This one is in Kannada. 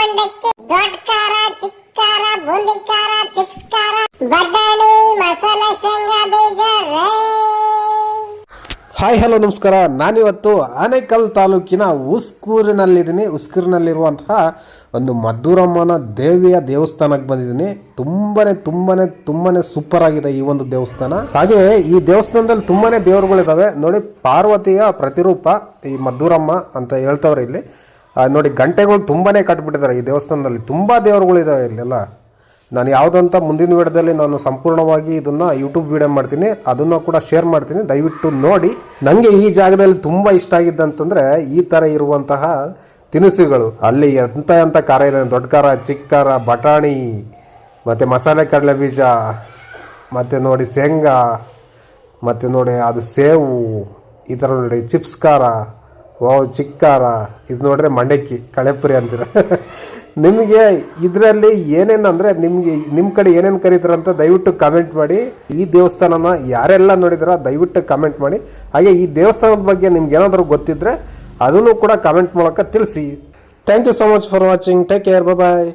ಮಂಡಕ್ಕಿ ದೊಡ್ಡ ಖಾರ ಚಿಕ್ಕ ಖಾರ ಬೂಂದಿ ಖಾರ ಚಿಪ್ಸ್ ಖಾರ ಬಟಾಣಿ ಮಸಾಲೆ ಶೇಂಗಾ ಬೀಜ ಹಾಯ್ ಹಲೋ ನಮಸ್ಕಾರ. ನಾನಿವತ್ತು ಆನೇಕಲ್ ತಾಲೂಕಿನ ಉಸ್ಕೂರಿನಲ್ಲಿರುವಂತಹ ಒಂದು ಮದ್ದೂರಮ್ಮನ ದೇವಿಯ ದೇವಸ್ಥಾನಕ್ಕೆ ಬಂದಿದ್ದೀನಿ. ತುಂಬಾನೇ ಸೂಪರ್ ಆಗಿದೆ ಈ ಒಂದು ದೇವಸ್ಥಾನ. ಹಾಗೆ ಈ ದೇವಸ್ಥಾನದಲ್ಲಿ ತುಂಬಾನೇ ದೇವರುಗಳಿದಾವೆ ನೋಡಿ. ಪಾರ್ವತಿಯ ಪ್ರತಿರೂಪ ಈ ಮದ್ದೂರಮ್ಮ ಅಂತ ಹೇಳ್ತವ್ರೆ ಇಲ್ಲಿ ನೋಡಿ. ಗಂಟೆಗಳು ತುಂಬಾನೇ ಕಟ್ಬಿಟ್ಟಿದ್ದಾರೆ ಈ ದೇವಸ್ಥಾನದಲ್ಲಿ. ತುಂಬಾ ದೇವರುಗಳಿದಾವೆ ಇಲ್ಲೆಲ್ಲ. ನಾನು ಯಾವುದಂತ ಮುಂದಿನ ವಿಡಿಯೋದಲ್ಲಿ ನಾನು ಸಂಪೂರ್ಣವಾಗಿ ಇದನ್ನು ಯೂಟ್ಯೂಬ್ ವಿಡಿಯೋ ಮಾಡ್ತೀನಿ, ಅದನ್ನು ಕೂಡ ಶೇರ್ ಮಾಡ್ತೀನಿ, ದಯವಿಟ್ಟು ನೋಡಿ. ನನಗೆ ಈ ಜಾಗದಲ್ಲಿ ತುಂಬ ಇಷ್ಟ ಆಗಿದ್ದಂತಂದರೆ ಈ ಥರ ಇರುವಂತಹ ತಿನಿಸುಗಳು. ಅಲ್ಲಿ ಎಂಥ ಖಾರ ಇದೆ, ದೊಡ್ಡ ಖಾರ ಚಿಕ್ಕ ಖಾರ ಬಟಾಣಿ ಮತ್ತು ಮಸಾಲೆ ಕಡಲೆ ಬೀಜ ಮತ್ತು ನೋಡಿ ಶೇಂಗಾ ಮತ್ತು ನೋಡಿ ಅದು ಸೇವು, ಈ ಥರ ನೋಡಿ ಚಿಪ್ಸ್ ಖಾರ, ಚಿಕ್ಕ ಖಾರ, ಇದು ನೋಡ್ರೆ ಮಂಡಕ್ಕಿ ಕಳೆಪುರಿ ಅಂತೀರ. ನಿಮಗೆ ಇದರಲ್ಲಿ ಏನೇನಂದರೆ ನಿಮ್ಮ ಕಡೆ ಏನೇನು ಕರೀತಾರಂತ ದಯವಿಟ್ಟು ಕಮೆಂಟ್ ಮಾಡಿ. ಈ ದೇವಸ್ಥಾನನ ಯಾರೆಲ್ಲ ನೋಡಿದಾರ ದಯವಿಟ್ಟು ಕಮೆಂಟ್ ಮಾಡಿ. ಹಾಗೆ ಈ ದೇವಸ್ಥಾನದ ಬಗ್ಗೆ ನಿಮ್ಗೆ ಏನಾದರೂ ಗೊತ್ತಿದ್ದರೆ ಅದನ್ನು ಕೂಡ ಕಮೆಂಟ್ ಮೂಲಕ ತಿಳಿಸಿ. Thank you so much for watching. Take care. Bye.